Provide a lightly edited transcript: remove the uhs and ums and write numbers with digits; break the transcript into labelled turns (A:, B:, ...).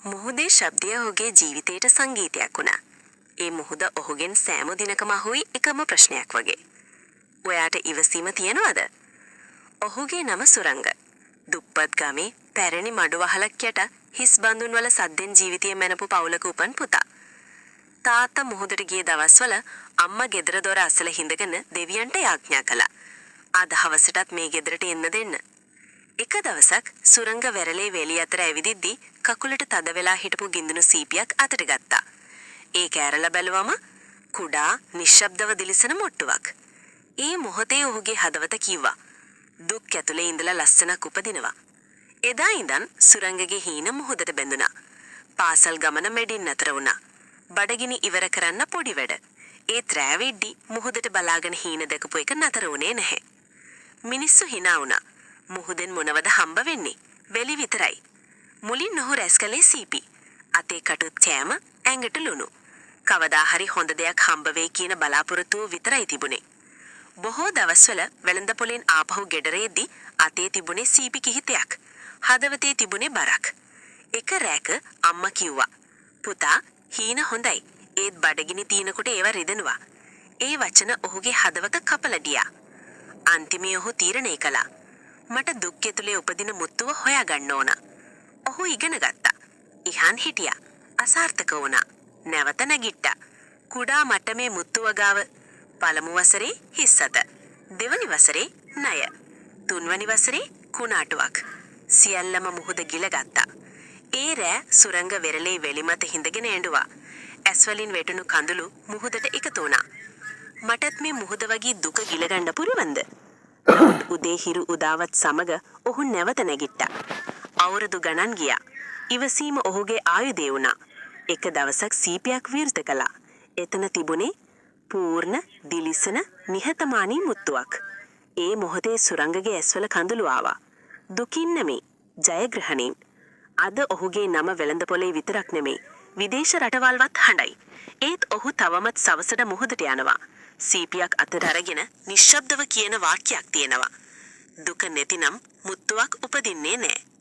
A: මුහුදේ ශබ්දය ඔහුගේ ජීවිතයට සංගීතයක් වුණා. ඒ මුහුද ඔහුගෙන් සෑම දිනකම අහුයි එකම ප්‍රශ්නයක් වගේ. ඔයාට ඉවසීම තියනවද? ඔහුගේ නම සුරංග. දුප්පත් ගමේ පැරණි මඩු වහලක් යට හිස් බඳුන් වල සද්දෙන් ජීවිතය මැනපු පවුලක උපන් පුතා. තාත්තා මුහුදට ගිය දවස්වල අම්මා ගෙදර දොර අසල හිඳගෙන දෙවියන්ට යාඥා කළා. අද හවසටත් මේ ගෙදරට එන්න දෙන්න. එක දවසක් සුරංග වැරලේ වෙලිය අතර ඇවිදිද්දී කකුලට තද වෙලා හිටපු ගින්දුණු සීපියක් අතට ගත්තා. ඒක ඇරලා බැලුවම කුඩා නිශ්ශබ්දව දිලිසෙන මොට්ටුවක්. ඒ මොහොතේ ඔහුගේ හදවත කිව්වා දුක් ඇතුලේ ඉඳලා ලස්සනක් උපදිනවා. එදා ඉඳන් සුරංගගේ හීන මුහුදට බැඳුණා. පාසල් ගමන මෙඩින් නතර වුණා. බඩගිනි ඉවර කරන්න පොඩි වැඩ. ඒ ත්‍රෑවෙඩ්ඩි මුහුදට බලාගෙන හීන දැකපු එක නතර වුණේ නැහැ. මිනිස්සු hina වුණා. මුහුදෙන් මොනවද හම්බ වෙන්නේ? වෙලි විතරයි. මුලින් ඔහු රැස් කළේ සීපි. අතේ කටුත් කෑම, ඇඟට ලුණු. කවදා හරි හොඳ දෙයක් හම්බ වෙයි කියන බලාපොරොත්තුව විතරයි තිබුණේ. බොහෝ දවස්වල වෙළඳ පොලෙන් ආපහු ගෙදර එද්දී අතේ තිබුණේ සීපි කිහිපයක්. හදවතේ තිබුණේ බරක්. එක රැක අම්මා කිව්වා පුතා හීන හොඳයි. ඒත් බඩගිනි තිනකොට ඒව රිදෙනවා. ඒ වචන ඔහුගේ හදවත කපලා ගියා. අන්තිමේ ඔහු තීරණය කළා. මට දුක් ඇතුලේ උපදින මුත්තුව හොයාගන්න ඕන. ඔහු ඉගෙන ගත්තා. ඉහන් හිටියා. අසාර්ථක වුණා. නැවත නැගිට්ටා. කුඩා මට්ටමේ මුත්තුව ගාව පළමු වසරේ හිස්සත. දෙවනි වසරේ ණය. තුන්වැනි වසරේ කුණාටුවක්. සියල්ලම මුහුද ගිලගත්තා. ඒ රෑ සුරංග වෙරළේ වෙලි මත හිඳගෙන ඇඬුවා. ඇස් වලින් වැටුණු කඳුළු මුහුදට එකතු වුණා. මටත් මේ මුහුද වගේ දුක ගිලගන්න පුරවන්ද? උදේ හිරු උදාවත් සමග ඔහු නැවත නැගිට්ටා. අවුරුදු ගණන් ගියා. ඉවසීම ඔහුගේ ආයුධය වුණා. එක දවසක් සීපයක් විවෘත කළා. එතන තිබුණේ පූර්ණ දිලිසෙන නිහතමානී මුත්තුවක්. ඒ මොහොතේ සුරංගගේ ඇස්වල කඳුළු ආවා. දුකින් නෙමෙයි, ජයග්‍රහණයෙන්. අද ඔහුගේ නම වෙළඳ පොලේ විතරක් නෙමෙයි, විදේශ රටවල්වත් හඬයි. ඒත් ඔහු තවමත් සවසට මුහුදට යනවා. සීපියක් අතට අරගෙන නිශ්ශබ්දව කියන වාක්‍යයක් තියෙනවා. දුක නැතිනම් මුත්තුවක් උපදින්නේ නැහැ.